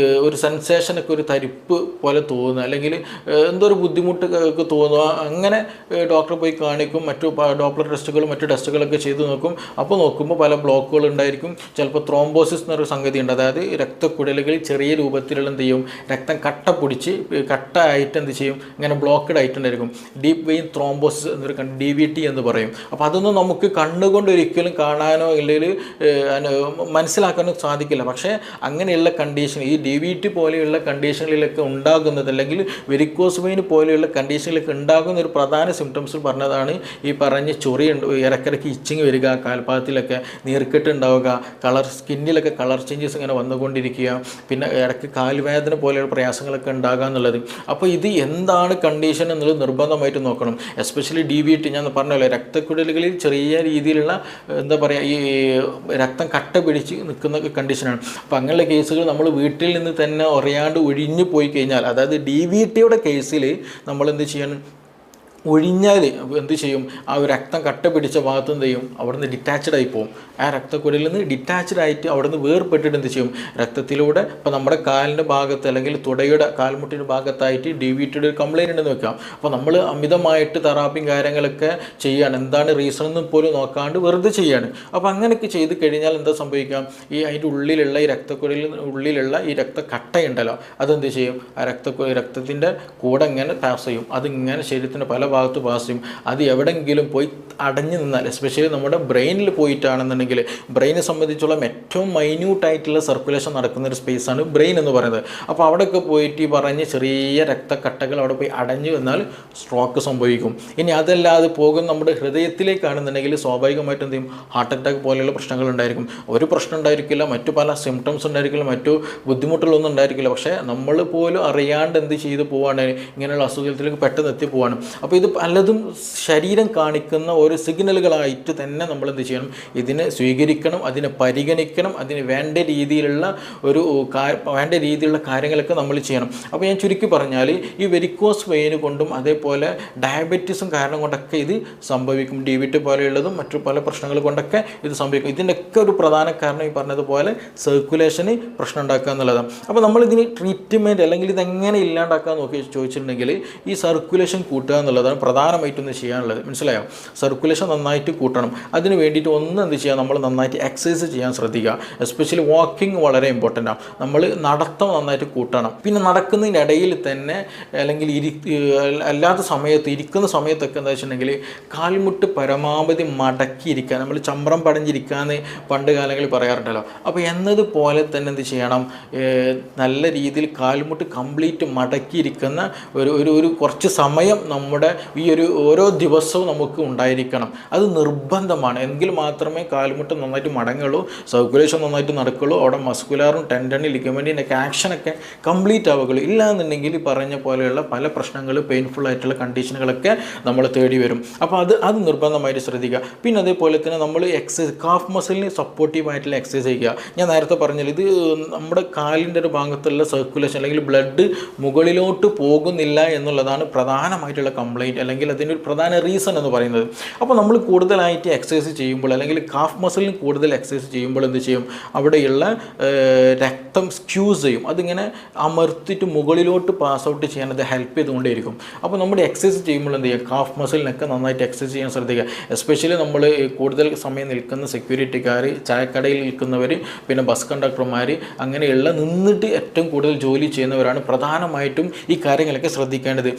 [SPEAKER 1] ഒരു സെൻസേഷനൊക്കെ ഒരു തരിപ്പ് പോലെ തോന്നുക, അല്ലെങ്കിൽ എന്തോ ഒരു ബുദ്ധിമുട്ട് തോന്നുക. അങ്ങനെ ഡോക്ടറെ പോയി കാണിക്കും, മറ്റു ഡോപ്ലർ ടെസ്റ്റുകളും മറ്റു ടെസ്റ്റുകളൊക്കെ ചെയ്ത് നോക്കും. അപ്പോൾ നോക്കുമ്പോൾ പല ബ്ലോക്കുകൾ ഉണ്ടായിരിക്കും. ചിലപ്പോൾ ത്രോംബോസിസ് എന്നൊരു സംഗതി ഉണ്ട്, അതായത് രക്തക്കുഴലുകളിൽ ചെറിയ രൂപത്തിലുള്ള എന്ത് ചെയ്യും രക്തം കട്ട പിടിച്ച് കട്ടായിട്ട് എന്ത് ചെയ്യും ഇങ്ങനെ ബ്ലോക്കഡ് ആയിട്ടുണ്ടായിരിക്കും. ഡീപ്പ് വെയിൻ ത്രോംബോസിസ് എന്നൊരു DVT എന്ന് പറയും. അപ്പോൾ അതൊന്നും നമുക്ക് കണ്ണുകൊണ്ട് ഒരിക്കലും കാണാനോ ഇല്ലെങ്കിൽ മനസ്സിലാക്കാനോ സാധിക്കില്ല. പക്ഷേ അങ്ങനെയുള്ള കണ്ടീഷൻ ഈ DVT പോലെയുള്ള കണ്ടീഷനുകളിലൊക്കെ ഉണ്ടാകുന്നത്, അല്ലെങ്കിൽ വെരിക്കോസ് വെയിൻ പോലെയുള്ള കണ്ടീഷനിലൊക്കെ ഉണ്ടാകുന്ന ഒരു പ്രധാന സിംറ്റംസ് പറഞ്ഞതാണ് ഈ പറഞ്ഞ ചൊറി, ഇടയ്ക്കിടയ്ക്ക് ഇച്ചിങ് വരിക, കാൽപാദത്തിലൊക്കെ നീർക്കെട്ട് ഉണ്ടാവുക, സ്കിന്നിലൊക്കെ കളർ ചേഞ്ചസ് ഇങ്ങനെ വന്നുകൊണ്ടിരിക്കുക, പിന്നെ ഇടയ്ക്ക് കാൽവേദന പോലെയുള്ള പ്രയാസങ്ങളൊക്കെ ഉണ്ടാകുക എന്നുള്ളത്. അപ്പോൾ ഇത് എന്താണ് കണ്ടീഷൻ എന്നുള്ളത് നിർബന്ധമായിട്ട് നോക്കണം. എസ്പെഷ്യലി DVT ഞാൻ പറഞ്ഞല്ലോ, രക്തക്കുഴലുകളിൽ ചെറിയ രീതിയിലുള്ള എന്താ പറയുക ഈ രക്തം കട്ട പിടിച്ച് നിൽക്കുന്ന കണ്ടീഷനാണ്. അപ്പോൾ അങ്ങനെയുള്ള കേസുകൾ നമ്മൾ വീട്ടിൽ നിന്ന് തന്നെ അറിയാണ്ട് ഒഴിഞ്ഞു പോയി കഴിഞ്ഞാൽ, അതായത് DVTയുടെ കേസിൽ നമ്മൾ എന്ത് ചെയ്യണം, ഒഴിഞ്ഞാൽ എന്ത് ചെയ്യും, ആ ഒരു രക്തം കട്ട പിടിച്ച ഭാഗത്ത് എന്ത് ചെയ്യും അവിടെ നിന്ന് ഡിറ്റാച്ച്ഡ് ആയി പോകും. ആ രക്തക്കുഴലിൽ നിന്ന് ഡിറ്റാച്ച്ഡ് ആയിട്ട് അവിടെ നിന്ന് വേർപെട്ടിട്ട് എന്ത് ചെയ്യും രക്തത്തിലൂടെ ഇപ്പോൾ നമ്മുടെ കാലിൻ്റെ ഭാഗത്ത് അല്ലെങ്കിൽ തുടയുടെ കാൽമുട്ടിൻ്റെ ഭാഗത്തായിട്ട് DVTയുടെ ഒരു കംപ്ലയിൻ്റ് ഉണ്ടെന്ന് വെക്കാം. അപ്പോൾ നമ്മൾ അമിതമായിട്ട് തെറാപ്പിയും കാര്യങ്ങളൊക്കെ ചെയ്യാണ്, എന്താണ് റീസൺ എന്ന് പോലും നോക്കാണ്ട് വെറുതെ ചെയ്യാണ്. അപ്പോൾ അങ്ങനെയൊക്കെ ചെയ്ത് കഴിഞ്ഞാൽ എന്താ സംഭവിക്കാം, ഈ അതിൻ്റെ ഉള്ളിലുള്ള ഈ രക്തക്കുഴലിൽ ഉള്ളിലുള്ള ഈ രക്തക്കട്ടയുണ്ടല്ലോ അതെന്ത് ചെയ്യും, ആ രക്തത്തിൻ്റെ കൂടെ ഇങ്ങനെ പാസ് ചെയ്യും, അതിങ്ങനെ ശരീരത്തിൻ്റെ പല ഭാഗത്ത് പാസ് ചെയ്യും. അത് എവിടെയെങ്കിലും പോയി അടഞ്ഞു നിന്നാൽ, എസ്പെഷ്യലി നമ്മുടെ ബ്രെയിനിൽ പോയിട്ടാണെന്നുണ്ടെങ്കിൽ, ബ്രെയിനെ സംബന്ധിച്ചുള്ള ഏറ്റവും മൈന്യൂട്ടായിട്ടുള്ള സർക്കുലേഷൻ നടക്കുന്ന ഒരു സ്പേസാണ് ബ്രെയിൻ എന്ന് പറയുന്നത്. അപ്പോൾ അവിടെയൊക്കെ പോയിട്ട് പറഞ്ഞ് ചെറിയ രക്തക്കട്ടകൾ അവിടെ പോയി അടഞ്ഞു വന്നാൽ സ്ട്രോക്ക് സംഭവിക്കും. ഇനി അതല്ലാതെ പോകുന്ന നമ്മുടെ ഹൃദയത്തിലേക്കാണെന്നുണ്ടെങ്കിൽ സ്വാഭാവികമായിട്ടും എന്ത് ചെയ്യും, ഹാർട്ട് അറ്റാക്ക് പോലെയുള്ള പ്രശ്നങ്ങൾ ഉണ്ടായിരിക്കും. ഒരു പ്രശ്നം ഉണ്ടായിരിക്കില്ല, മറ്റു പല സിംറ്റംസ് ഉണ്ടായിരിക്കില്ല, മറ്റു ബുദ്ധിമുട്ടുകളൊന്നും ഉണ്ടായിരിക്കില്ല. പക്ഷേ നമ്മൾ പോലും അറിയാണ്ട് എന്ത് ചെയ്ത് പോവാണ്, ഇങ്ങനെയുള്ള അസുഖത്തിലേക്ക് പെട്ടെന്ന് എത്തിപ്പോവാണ്. അപ്പോൾ ഇത് പലതും ശരീരം കാണിക്കുന്ന ഓരോ സിഗ്നലുകളായിട്ട് തന്നെ നമ്മൾ എന്ത് ചെയ്യണം, ഇതിനെ സ്വീകരിക്കണം, അതിനെ പരിഗണിക്കണം, അതിന് വേണ്ട രീതിയിലുള്ള കാര്യങ്ങളൊക്കെ നമ്മൾ ചെയ്യണം. അപ്പോൾ ഞാൻ ചുരുക്കി പറഞ്ഞാൽ ഈ വെരിക്കോസ് വെയിൻ കൊണ്ടും അതേപോലെ ഡയബറ്റീസും കാരണം കൊണ്ടൊക്കെ ഇത് സംഭവിക്കും. DVT പോലെയുള്ളതും മറ്റു പല പ്രശ്നങ്ങൾ കൊണ്ടൊക്കെ ഇത് സംഭവിക്കും. ഇതിൻ്റെയൊക്കെ ഒരു പ്രധാന കാരണം ഈ പറഞ്ഞതുപോലെ സർക്കുലേഷന് പ്രശ്നം ഉണ്ടാക്കുക എന്നുള്ളതാണ്. അപ്പോൾ നമ്മളിതിന് ട്രീറ്റ്മെൻറ്റ് അല്ലെങ്കിൽ ഇതെങ്ങനെ ഇല്ലാണ്ടാക്കാൻ നോക്കി ചോദിച്ചിട്ടുണ്ടെങ്കിൽ ഈ സർക്കുലേഷൻ കൂട്ടുക എന്നുള്ളതാണ് പ്രധാനമായിട്ടൊന്ന് ചെയ്യാനുള്ളത്. മനസ്സിലായോ? സർക്കുലേഷൻ നന്നായിട്ട് കൂട്ടണം. അതിന് വേണ്ടിയിട്ട് എന്ത് ചെയ്യുക, നമ്മൾ നന്നായിട്ട് എക്സസൈസ് ചെയ്യാൻ ശ്രദ്ധിക്കുക. എസ്പെഷ്യലി വാക്കിംഗ് വളരെ ഇമ്പോർട്ടൻ്റ് ആണ്. നമ്മൾ നടത്തം നന്നായിട്ട് കൂട്ടണം. പിന്നെ നടക്കുന്നതിനിടയിൽ തന്നെ അല്ലെങ്കിൽ അല്ലാത്ത സമയത്ത് ഇരിക്കുന്ന സമയത്തൊക്കെ എന്താ വെച്ചിട്ടുണ്ടെങ്കിൽ കാൽമുട്ട് പരമാവധി മടക്കിയിരിക്കുക. നമ്മൾ ചമ്രം പടഞ്ഞിരിക്കാന്ന് പണ്ട് കാലങ്ങളിൽ പറയാറുണ്ടല്ലോ. അപ്പോൾ എന്നതുപോലെ തന്നെ എന്ത് ചെയ്യണം, നല്ല രീതിയിൽ കാൽമുട്ട് കംപ്ലീറ്റ് മടക്കിയിരിക്കുന്ന ഒരു കുറച്ച് സമയം നമ്മുടെ ഈ ഓരോ ദിവസവും നമുക്ക് ഉണ്ടായിരിക്കണം. അത് നിർബന്ധമാണ്. എങ്കിൽ മാത്രമേ കാൽമുട്ട് നന്നായിട്ട് മടങ്ങുള്ളൂ, സർക്കുലേഷൻ നന്നായിട്ട് നടക്കുള്ളൂ, അവിടെ മസ്കുലാറും ടെൻഡനും ലിഗമെൻറ്റിൻ്റെ ഒക്കെ ആക്ഷനൊക്കെ കംപ്ലീറ്റ് ആവുകയുള്ളൂ. ഇല്ലാന്നുണ്ടെങ്കിൽ പറഞ്ഞ പോലെയുള്ള പല പ്രശ്നങ്ങൾ, പെയിൻഫുൾ ആയിട്ടുള്ള കണ്ടീഷനുകളൊക്കെ നമ്മൾ തേടി വരും. അപ്പോൾ അത് നിർബന്ധമായിട്ട് ശ്രദ്ധിക്കുക. പിന്നെ അതേപോലെ തന്നെ നമ്മൾ എക്സസൈസ്, കാഫ് മസിലിന് സപ്പോർട്ടീവായിട്ടുള്ള എക്സസൈസ് ചെയ്യുക. ഞാൻ നേരത്തെ പറഞ്ഞാൽ ഇത് നമ്മുടെ കാലിൻ്റെ ഒരു ഭാഗത്തുള്ള സർക്കുലേഷൻ അല്ലെങ്കിൽ ബ്ലഡ് മുകളിലോട്ട് പോകുന്നില്ല എന്നുള്ളതാണ് പ്രധാനമായിട്ടുള്ള കംപ്ലയിൻറ്റ് അല്ലെങ്കിൽ അതിൻ്റെ ഒരു പ്രധാന റീസൺ എന്ന് പറയുന്നത്. അപ്പോൾ നമ്മൾ കൂടുതലായിട്ട് എക്സസൈസ് ചെയ്യുമ്പോൾ അല്ലെങ്കിൽ കാഫ് മസിലിന് കൂടുതൽ എക്സസൈസ് ചെയ്യുമ്പോൾ എന്ത് ചെയ്യും, അവിടെയുള്ള രക്തം സ്ക്യൂസ് ചെയ്യും. അതിങ്ങനെ അമർത്തിയിട്ട് മുകളിലോട്ട് പാസ് ഔട്ട് ചെയ്യാൻ അത് ഹെൽപ്പ് ചെയ്തുകൊണ്ടേയിരിക്കും. അപ്പോൾ നമ്മൾ എക്സസൈസ് ചെയ്യുമ്പോൾ എന്ത് ചെയ്യുക, കാഫ് മസിലിനൊക്കെ നന്നായിട്ട് എക്സസൈസ് ചെയ്യാൻ ശ്രദ്ധിക്കുക. എസ്പെഷ്യലി നമ്മൾ കൂടുതൽ സമയം നിൽക്കുന്ന സെക്യൂരിറ്റിക്കാർ, ചായക്കടയിൽ നിൽക്കുന്നവർ, പിന്നെ ബസ് കണ്ടക്ടർമാർ, അങ്ങനെയുള്ള നിന്നിട്ട് ഏറ്റവും കൂടുതൽ ജോലി ചെയ്യുന്നവരാണ് പ്രധാനമായിട്ടും ഈ കാര്യങ്ങളൊക്കെ ശ്രദ്ധിക്കേണ്ടത്.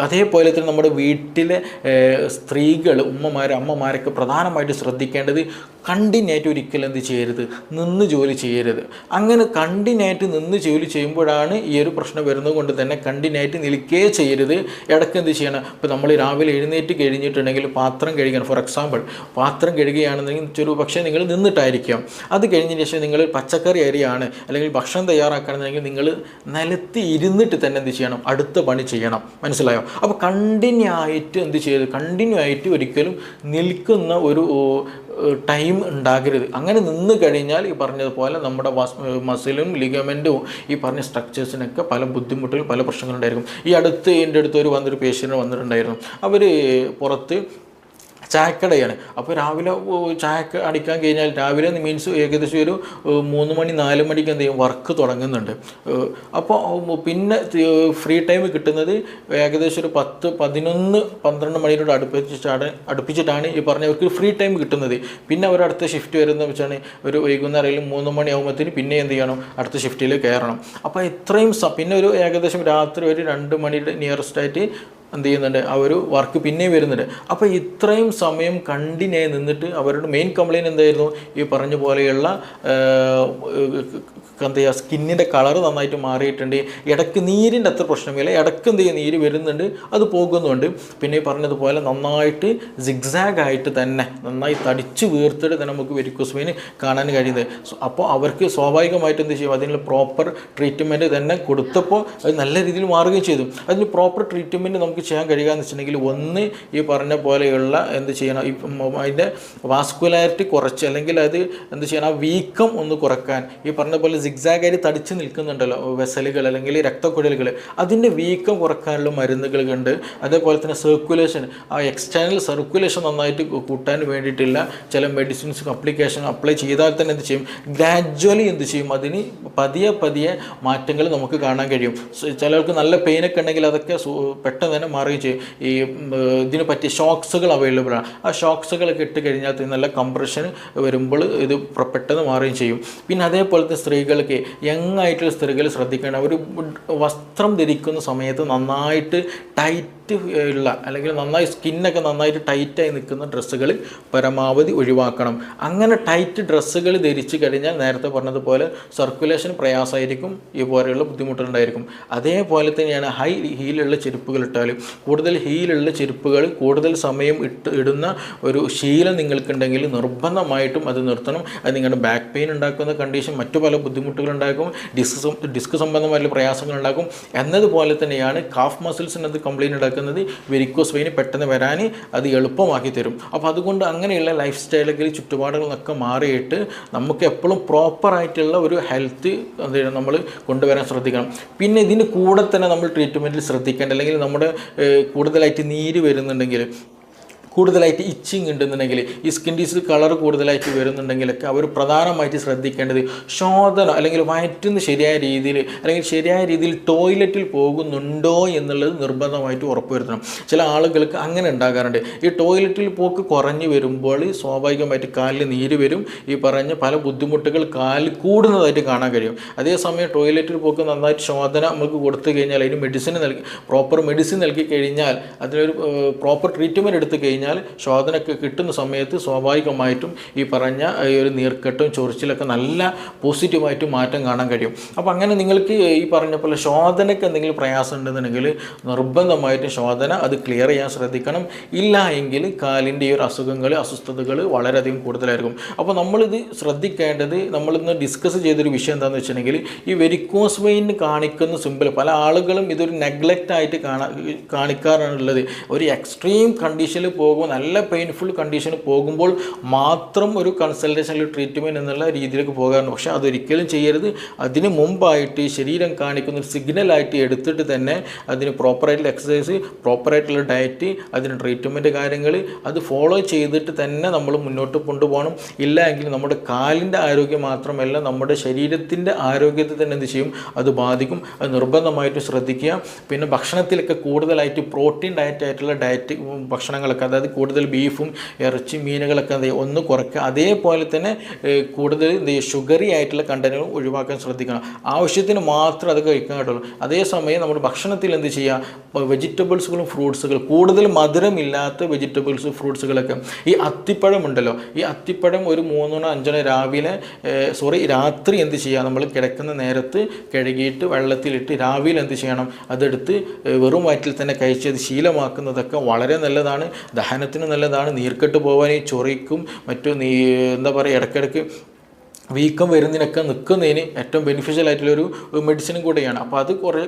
[SPEAKER 1] അതേപോലെ തന്നെ നമ്മുടെ വീട്ടിലെ സ്ത്രീകൾ, അമ്മമാരൊക്കെ പ്രധാനമായിട്ട് ശ്രദ്ധിക്കേണ്ടത് കണ്ടിന്യൂയായിട്ട് ഒരിക്കലും എന്ത് ചെയ്യരുത്, നിന്ന് ജോലി ചെയ്യരുത്. അങ്ങനെ കണ്ടിന്യൂയായിട്ട് നിന്ന് ജോലി ചെയ്യുമ്പോഴാണ് ഈ ഒരു പ്രശ്നം വരുന്നത് കൊണ്ട് തന്നെ കണ്ടിന്യൂയായിട്ട് നിൽക്കേ ചെയ്യരുത്. ഇടയ്ക്ക് എന്ത് ചെയ്യണം, ഇപ്പോൾ നമ്മൾ രാവിലെ എഴുന്നേറ്റ് കഴിഞ്ഞിട്ടുണ്ടെങ്കിൽ പാത്രം കഴുകണം. ഫോർ എക്സാമ്പിൾ, പാത്രം കഴുകുകയാണെന്നുണ്ടെങ്കിൽ പക്ഷേ നിങ്ങൾ നിന്നിട്ടായിരിക്കാം. അത് കഴിഞ്ഞതിന് ശേഷം നിങ്ങൾ പച്ചക്കറി അരിയാണ് അല്ലെങ്കിൽ ഭക്ഷണം തയ്യാറാക്കുകയാണെന്നുണ്ടെങ്കിൽ നിങ്ങൾ നിലത്ത് ഇരുന്നിട്ട് തന്നെ എന്ത് ചെയ്യണം, അടുത്ത പണി ചെയ്യണം. മനസ്സിലായോ? അപ്പോൾ കണ്ടിന്യൂ ആയിട്ട് ഒരിക്കലും നിൽക്കുന്ന ഒരു ടൈം ഉണ്ടാകരുത്. അങ്ങനെ നിന്ന് കഴിഞ്ഞാൽ ഈ പറഞ്ഞതുപോലെ നമ്മുടെ മസിലും ലിഗമെൻറ്റും ഈ പറഞ്ഞ സ്ട്രക്ചേഴ്സിനൊക്കെ പല ബുദ്ധിമുട്ടുകൾ, പല പ്രശ്നങ്ങളുണ്ടായിരിക്കും. എൻ്റെ അടുത്ത് വന്നൊരു പേഷ്യൻ്റ് വന്നിട്ടുണ്ടായിരുന്നു. അവർ പുറത്ത് ചായക്കടയാണ്. അപ്പോൾ രാവിലെ ചായ അടിക്കാൻ കഴിഞ്ഞാൽ രാവിലെ മീൻസ് ഏകദേശം ഒരു 3 മണി 4 മണിക്ക് എന്ത് ചെയ്യും, വർക്ക് തുടങ്ങുന്നുണ്ട്. അപ്പോൾ പിന്നെ ഫ്രീ ടൈം കിട്ടുന്നത് ഏകദേശം ഒരു 10, 11, 12 മണിയോട് അടുപ്പിച്ചിട്ടാണ് ഈ പറഞ്ഞവർക്ക് ഫ്രീ ടൈം കിട്ടുന്നത്. പിന്നെ അവർ അടുത്ത ഷിഫ്റ്റ് വരുന്ന വെച്ചാണ് ഒരു വൈകുന്നേരം 3 മണിയാകുമ്പോഴത്തേന് പിന്നെ എന്ത് ചെയ്യണം, അടുത്ത ഷിഫ്റ്റിൽ കയറണം. അപ്പോൾ ഇത്രയും പിന്നെ ഒരു ഏകദേശം രാത്രി ഒരു 2 മണിയുടെ നിയറസ്റ്റായിട്ട് എന്ത് ചെയ്യുന്നുണ്ട്, ആ ഒരു വർക്ക് പിന്നെയും വരുന്നുണ്ട്. അപ്പോൾ ഇത്രയും സമയം കണ്ടിന്യൂ നിന്നിട്ട് അവരുടെ മെയിൻ കംപ്ലയിൻറ്റ് എന്തായിരുന്നു, ഈ പറഞ്ഞ പോലെയുള്ള എന്താ ചെയ്യുക, സ്കിന്നിൻ്റെ കളർ നന്നായിട്ട് മാറിയിട്ടുണ്ട്. ഇടയ്ക്ക് നീരിൻ്റെ അത്ര പ്രശ്നമില്ല, ഇടയ്ക്ക് എന്ത് ചെയ്യുക, നീര് വരുന്നുണ്ട്, അത് പോകുന്നുണ്ട്. പിന്നെ ഈ പറഞ്ഞതുപോലെ നന്നായിട്ട് സിഗ്സാഗായിട്ട് തന്നെ നന്നായി തടിച്ച് വീർത്തിട്ട് തന്നെ നമുക്ക് വെരിക്കോസ് വെയിൻ കാണാൻ കഴിയുന്നത്. അപ്പോൾ അവർക്ക് സ്വാഭാവികമായിട്ട് എന്ത് ചെയ്യും, അതിനുള്ള പ്രോപ്പർ ട്രീറ്റ്മെൻറ്റ് തന്നെ കൊടുത്തപ്പോൾ അത് നല്ല രീതിയിൽ മാറുകയും ചെയ്തു. അതിന് പ്രോപ്പർ ട്രീറ്റ്മെൻറ്റ് നമുക്ക് ചെയ്യാൻ കഴിയുക എന്ന് വെച്ചിട്ടുണ്ടെങ്കിൽ, ഒന്ന് ഈ പറഞ്ഞ പോലെയുള്ള എന്ത് ചെയ്യണം, അതിൻ്റെ വാസ്കുലാരിറ്റി കുറച്ച് അല്ലെങ്കിൽ അത് എന്ത് ചെയ്യണം, ആ വീക്കം ഒന്ന് കുറക്കാൻ, ഈ പറഞ്ഞ പോലെ സിഗ്സാഗായിട്ട് തടിച്ച് നിൽക്കുന്നുണ്ടല്ലോ വെസലുകൾ അല്ലെങ്കിൽ രക്തക്കുഴലുകൾ, അതിൻ്റെ വീക്കം കുറക്കാനുള്ള മരുന്നുകളുണ്ട്. അതേപോലെ തന്നെ സർക്കുലേഷൻ, ആ എക്സ്റ്റേണൽ സർക്കുലേഷൻ നന്നായിട്ട് കൂട്ടാൻ വേണ്ടിയിട്ടുള്ള ചില മെഡിസിൻസ് അപ്ലിക്കേഷൻ അപ്ലൈ ചെയ്താൽ തന്നെ എന്ത് ചെയ്യും, ഗ്രാജ്വലി എന്ത് ചെയ്യും, അതിന് പതിയെ മാറ്റങ്ങൾ നമുക്ക് കാണാൻ കഴിയും. ചിലർക്ക് നല്ല പെയിനൊക്കെ ഉണ്ടെങ്കിൽ അതൊക്കെ പെട്ടെന്ന് തന്നെ മാറുകയും ചെയ്യും. ഈ ഇതിന് പറ്റിയ ഷോക്സുകൾ അവൈലബിൾ ആണ്. ആ ഷോക്സുകളൊക്കെ ഇട്ട് കഴിഞ്ഞാൽ നല്ല കംപ്രഷൻ വരുമ്പോൾ ഇത് പെട്ടെന്ന് മാറുകയും ചെയ്യും. പിന്നെ അതേപോലത്തെ സ്ത്രീകൾക്ക്, യങ് ആയിട്ടുള്ള സ്ത്രീകൾ ശ്രദ്ധിക്കേണ്ട, ഒരു വസ്ത്രം ധരിക്കുന്ന സമയത്ത് നന്നായിട്ട് ടൈറ്റ് ഉള്ള അല്ലെങ്കിൽ നന്നായി സ്കിന്നൊക്കെ നന്നായിട്ട് ടൈറ്റായി നിൽക്കുന്ന ഡ്രസ്സുകൾ പരമാവധി ഒഴിവാക്കണം. അങ്ങനെ ടൈറ്റ് ഡ്രസ്സുകൾ ധരിച്ചു കഴിഞ്ഞാൽ നേരത്തെ പറഞ്ഞതുപോലെ സർക്കുലേഷൻ പ്രയാസമായിരിക്കും, ഈ പോലെയുള്ള ബുദ്ധിമുട്ടുണ്ടായിരിക്കും. അതേപോലെ തന്നെയാണ് ഹൈ ഹീലുള്ള ചെരുപ്പുകൾ ഇട്ടാൽ, കൂടുതൽ ഹീലുള്ള ചെരുപ്പുകൾ കൂടുതൽ സമയം ഇടുന്ന ഒരു ശീലം നിങ്ങൾക്കുണ്ടെങ്കിൽ നിർബന്ധമായിട്ടും അത് നിർത്തണം. അത് നിങ്ങളുടെ ബാക്ക് പെയിൻ ഉണ്ടാക്കുന്ന കണ്ടീഷൻ, മറ്റു പല ബുദ്ധിമുട്ടുകളുണ്ടാക്കും, ഡിസ്ക് സംബന്ധമായിട്ടുള്ള പ്രയാസങ്ങളുണ്ടാക്കും. എന്നതുപോലെ തന്നെയാണ് കാഫ് മസിൽസിനത് കംപ്ലയിൻ്റ് ഉണ്ടാക്കുക. എന്താക്കുന്നത് വെരിക്കോസ് വെയിൻ പെട്ടെന്ന് വരാൻ അത് എളുപ്പമാക്കി തരും. അപ്പോൾ അതുകൊണ്ട് അങ്ങനെയുള്ള ലൈഫ് സ്റ്റൈലുകൾ ചുറ്റുപാടുകളൊക്കെ മാറിയിട്ട് നമുക്ക് എപ്പോഴും പ്രോപ്പറായിട്ടുള്ള ഒരു ഹെൽത്ത് നമ്മൾ കൊണ്ടുവരാൻ ശ്രദ്ധിക്കണം. പിന്നെ ഇതിന് കൂടെ തന്നെ നമ്മൾ ട്രീറ്റ്മെൻറ്റിൽ ശ്രദ്ധിക്കേണ്ട, അല്ലെങ്കിൽ നമ്മുടെ കൂടുതലായിട്ട് നീര് വരുന്നുണ്ടെങ്കിൽ, കൂടുതലായിട്ട് ഇച്ചിങ് ഉണ്ടെന്നുണ്ടെങ്കിൽ, ഈ സ്കിൻ ഡിസീസ് കളർ കൂടുതലായിട്ട് വരുന്നുണ്ടെങ്കിലൊക്കെ അവർ പ്രധാനമായിട്ട് ശ്രദ്ധിക്കേണ്ടത് ശോധന അല്ലെങ്കിൽ വയറ്റുന്ന ശരിയായ രീതിയിൽ അല്ലെങ്കിൽ ശരിയായ രീതിയിൽ ടോയ്ലറ്റിൽ പോകുന്നുണ്ടോ എന്നുള്ളത് നിർബന്ധമായിട്ട് ഉറപ്പുവരുത്തണം. ചില ആളുകൾക്ക് അങ്ങനെ ഉണ്ടാകാറുണ്ട്. ഈ ടോയ്ലറ്റിൽ പോക്ക് കുറഞ്ഞു വരുമ്പോൾ സ്വാഭാവികമായിട്ട് കാലിൽ നീര് വരും, ഈ പറഞ്ഞ പല ബുദ്ധിമുട്ടുകൾ കാലിൽ കൂടുന്നതായിട്ട് കാണാൻ കഴിയും. അതേസമയം ടോയ്ലറ്റിൽ പോക്ക് നന്നായിട്ട് ശോധന നമുക്ക് കൊടുത്തു കഴിഞ്ഞാൽ, അതിന് പ്രോപ്പർ മെഡിസിൻ നൽകി കഴിഞ്ഞാൽ, അതിനൊരു പ്രോപ്പർ ട്രീറ്റ്മെൻറ്റ് എടുത്തു കഴിഞ്ഞാൽ ശോധനയ്ക്ക് കിട്ടുന്ന സമയത്ത് സ്വാഭാവികമായിട്ടും ഈ പറഞ്ഞ ഈ ഒരു നീർക്കെട്ടും ചൊറിച്ചിലൊക്കെ നല്ല പോസിറ്റീവായിട്ട് മാറ്റം കാണാൻ കഴിയും. അപ്പോൾ അങ്ങനെ നിങ്ങൾക്ക് ഈ പറഞ്ഞ പോലെ ശോധനയ്ക്ക് എന്തെങ്കിലും പ്രയാസം ഉണ്ടെന്നുണ്ടെങ്കിൽ നിർബന്ധമായിട്ടും ശോധന അത് ക്ലിയർ ചെയ്യാൻ ശ്രദ്ധിക്കണം. ഇല്ല എങ്കിൽ കാലിൻ്റെ ഈ ഒരു അസ്വസ്ഥതകൾ വളരെയധികം കൂടുതലായിരിക്കും. അപ്പോൾ നമ്മളിത് ശ്രദ്ധിക്കേണ്ടത്, നമ്മളിന്ന് ഡിസ്കസ് ചെയ്തൊരു വിഷയം എന്താണെന്ന് വെച്ചിട്ടുണ്ടെങ്കിൽ, ഈ വെരിക്കോസ് വെയിൻ കാണിക്കുന്ന സിമ്പിൾ പല ആളുകളും ഇതൊരു നെഗ്ലക്റ്റ് ആയിട്ട് കാണിക്കാറുള്ളത്. ഒരു എക്സ്ട്രീം കണ്ടീഷനിൽ നല്ല പെയിൻഫുൾ കണ്ടീഷന് പോകുമ്പോൾ മാത്രം ഒരു കൺസൾട്ടേഷൻ അല്ലെങ്കിൽ ട്രീറ്റ്മെൻറ്റ് എന്നുള്ള രീതിയിലേക്ക് പോകാറുണ്ട്. പക്ഷേ അതൊരിക്കലും ചെയ്യരുത്. അതിന് മുമ്പായിട്ട് ശരീരം കാണിക്കുന്ന ഒരു സിഗ്നലായിട്ട് എടുത്തിട്ട് തന്നെ അതിന് പ്രോപ്പറായിട്ടുള്ള എക്സസൈസ്, പ്രോപ്പറായിട്ടുള്ള ഡയറ്റ്, അതിന് ട്രീറ്റ്മെൻറ്റ് കാര്യങ്ങൾ അത് ഫോളോ ചെയ്തിട്ട് തന്നെ നമ്മൾ മുന്നോട്ട് കൊണ്ടുപോകണം. ഇല്ല എങ്കിൽ നമ്മുടെ കാലിൻ്റെ ആരോഗ്യം മാത്രമല്ല നമ്മുടെ ശരീരത്തിൻ്റെ ആരോഗ്യത്തെ തന്നെ എന്ത് ചെയ്യും, അത് ബാധിക്കും. അത് നിർബന്ധമായിട്ട് ശ്രദ്ധിക്കുക. പിന്നെ ഭക്ഷണത്തിലൊക്കെ കൂടുതലായിട്ട് പ്രോട്ടീൻ ഡയറ്റായിട്ടുള്ള ഭക്ഷണങ്ങളൊക്കെ, അതായത് കൂടുതൽ ബീഫും ഇറച്ചി മീനുകളൊക്കെ ഒന്ന് കുറയ്ക്കുക. അതേപോലെ തന്നെ കൂടുതൽ ഷുഗറി ആയിട്ടുള്ള കണ്ടന്റുകൾ ഒഴിവാക്കാൻ ശ്രദ്ധിക്കണം. ആവശ്യത്തിന് മാത്രം അത് കഴിക്കാൻ കേട്ടുള്ളൂ. അതേസമയം നമ്മുടെ ഭക്ഷണത്തിൽ എന്ത് ചെയ്യുക, വെജിറ്റബിൾസുകളും ഫ്രൂട്ട്സുകൾ, കൂടുതൽ മധുരമില്ലാത്ത വെജിറ്റബിൾസ് ഫ്രൂട്ട്സുകളൊക്കെ, ഈ അത്തിപ്പഴം ഉണ്ടല്ലോ, ഈ അത്തിപ്പഴം ഒരു 3-5 രാത്രി എന്ത് ചെയ്യുക, നമ്മൾ കിടക്കുന്ന നേരത്ത് കഴുകിയിട്ട് വെള്ളത്തിലിട്ട് രാവിലെ എന്ത് ചെയ്യണം, അതെടുത്ത് വെറും വയറ്റിൽ തന്നെ കഴിച്ചത് ശീലമാക്കുന്നതൊക്കെ വളരെ നല്ലതാണ്. ദഹനത്തിന് നല്ലതാണ്. നീർക്കെട്ട് പോകാൻ, ഈ ചൊറിക്കും മറ്റും എന്താ പറയുക, ഇടയ്ക്കിടയ്ക്ക് വീക്കം വരുന്നതിനൊക്കെ നിൽക്കുന്നതിന് ഏറ്റവും ബെനിഫിഷ്യൽ ആയിട്ടുള്ളൊരു മെഡിസിനും കൂടെയാണ്. അപ്പോൾ അത് കുറേ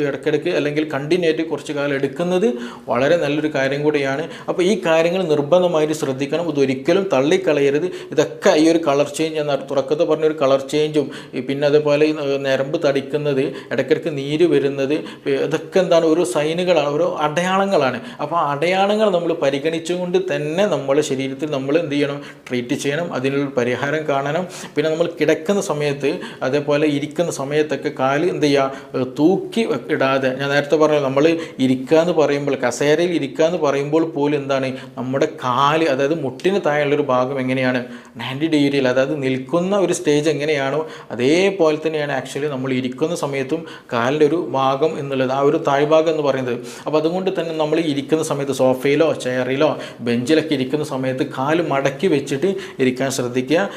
[SPEAKER 1] ഇടയ്ക്കിടയ്ക്ക് അല്ലെങ്കിൽ കണ്ടിന്യൂ ആയിട്ട് കുറച്ച് കാലം എടുക്കുന്നത് വളരെ നല്ലൊരു കാര്യം കൂടെയാണ്. അപ്പോൾ ഈ കാര്യങ്ങൾ നിർബന്ധമായിട്ട് ശ്രദ്ധിക്കണം. ഇതൊരിക്കലും തള്ളിക്കളയരുത്. ഇതൊക്കെ ഈ ഒരു കളർ ചേഞ്ച് എന്ന തുടക്കത്തിൽ പറഞ്ഞൊരു കളർ ചേഞ്ചും, പിന്നെ അതേപോലെ ഞരമ്പ് തടിക്കുന്നത്, ഇടയ്ക്കിടയ്ക്ക് നീര് വരുന്നത്, ഇതൊക്കെ എന്താണ്, ഒരു സൈനുകളാണ്, ഓരോ അടയാളങ്ങളാണ്. അപ്പോൾ ആ അടയാളങ്ങൾ നമ്മൾ പരിഗണിച്ചുകൊണ്ട് തന്നെ നമ്മുടെ ശരീരത്തിൽ നമ്മൾ എന്ത് ചെയ്യണം, ട്രീറ്റ് ചെയ്യണം. അതിനുള്ള പരിഹാരം കാണണം. പിന്നെ നമ്മൾ കിടക്കുന്ന സമയത്ത്, അതേപോലെ ഇരിക്കുന്ന സമയത്തൊക്കെ കാല് എന്ത് ചെയ്യുക, തൂക്കി ഇടാതെ, ഞാൻ നേരത്തെ പറഞ്ഞു, നമ്മൾ ഇരിക്കുക എന്ന് പറയുമ്പോൾ, കസേരയിൽ ഇരിക്കുക എന്ന് പറയുമ്പോൾ പോലും എന്താണ്, നമ്മുടെ കാല്, അതായത് മുട്ടിന് താഴെയുള്ളൊരു ഭാഗം എങ്ങനെയാണ്, 90 ഡിഗ്രിയിൽ, അതായത് നിൽക്കുന്ന ഒരു സ്റ്റേജ് എങ്ങനെയാണോ അതേപോലെ തന്നെയാണ് ആക്ച്വലി നമ്മൾ ഇരിക്കുന്ന സമയത്തും കാലിൻ്റെ ഒരു ഭാഗം എന്നുള്ളത്, ആ ഒരു താഴ്ഭാഗം എന്ന് പറയുന്നത്. അപ്പോൾ അതുകൊണ്ട് തന്നെ നമ്മൾ ഇരിക്കുന്ന സമയത്ത് സോഫയിലോ ചെയറിലോ ബെഞ്ചിലൊക്കെ ഇരിക്കുന്ന സമയത്ത് കാല് മടക്കി വെച്ചിട്ട് ഇരിക്കാൻ ശ്രദ്ധിക്കുക.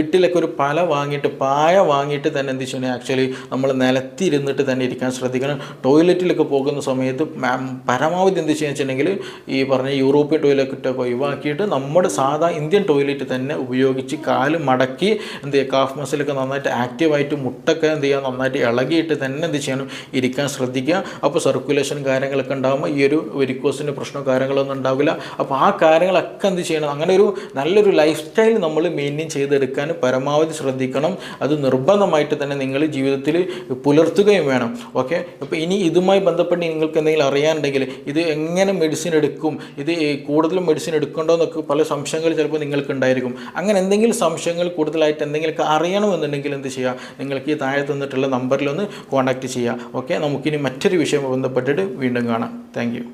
[SPEAKER 1] വീട്ടിലൊക്കെ ഒരു പായ വാങ്ങിയിട്ട് തന്നെ എന്ത് ചെയ്യണം, ആക്ച്വലി നമ്മൾ നിലത്തിരുന്നിട്ട് തന്നെ ഇരിക്കാൻ ശ്രദ്ധിക്കണം. ടോയ്ലറ്റിലൊക്കെ പോകുന്ന സമയത്ത് പരമാവധി എന്ത് ചെയ്യുക വെച്ചിട്ടുണ്ടെങ്കിൽ ഈ പറഞ്ഞ യൂറോപ്യൻ ടോയ്ലറ്റൊക്കെ ഒഴിവാക്കിയിട്ട് നമ്മുടെ സാധാ ഇന്ത്യൻ ടോയ്ലറ്റ് തന്നെ ഉപയോഗിച്ച് കാല് മടക്കി എന്ത് ചെയ്യുക, കാഫ് മസിലൊക്കെ നന്നായിട്ട് ആക്റ്റീവായിട്ട്, മുട്ടൊക്കെ എന്ത് ചെയ്യുക നന്നായിട്ട് ഇളകിയിട്ട് തന്നെ എന്ത് ചെയ്യണം, ഇരിക്കാൻ ശ്രദ്ധിക്കുക. അപ്പോൾ സർക്കുലേഷൻ കാര്യങ്ങളൊക്കെ ഉണ്ടാകുമ്പോൾ ഈ ഒരു വെരിക്കോസിൻ്റെ പ്രശ്നമോ കാര്യങ്ങളൊന്നും ഉണ്ടാവില്ല. അപ്പോൾ ആ കാര്യങ്ങളൊക്കെ എന്ത് ചെയ്യണം, അങ്ങനെ ഒരു നല്ലൊരു ലൈഫ് സ്റ്റൈൽ നമ്മൾ മെയിൻറ്റെയിൻ ചെയ്തെടുക്കാൻ പരമാവധി ശ്രദ്ധിക്കണം. അത് നിർബന്ധമായിട്ട് തന്നെ നിങ്ങൾ ജീവിതത്തിൽ പുലർത്തുകയും വേണം. ഓക്കെ. അപ്പോൾ ഇനി ഇതുമായി ബന്ധപ്പെട്ട് നിങ്ങൾക്ക് എന്തെങ്കിലും അറിയാനുണ്ടെങ്കിൽ, ഇത് എങ്ങനെ മെഡിസിൻ എടുക്കും, ഇത് കൂടുതലും മെഡിസിൻ എടുക്കണ്ടോ എന്നൊക്കെ പല സംശയങ്ങൾ ചിലപ്പോൾ നിങ്ങൾക്ക് ഉണ്ടായിരിക്കും. അങ്ങനെ എന്തെങ്കിലും സംശയങ്ങൾ കൂടുതലായിട്ട് എന്തെങ്കിലുമൊക്കെ അറിയണമെന്നുണ്ടെങ്കിൽ എന്ത് ചെയ്യുക, നിങ്ങൾക്ക് ഈ താഴെ തന്നിട്ടുള്ള നമ്പറിലൊന്ന് കോൺടാക്റ്റ് ചെയ്യുക. ഓക്കെ. നമുക്കിനി മറ്റൊരു വിഷയം ബന്ധപ്പെട്ടിട്ട് വീണ്ടും കാണാം. Thank you.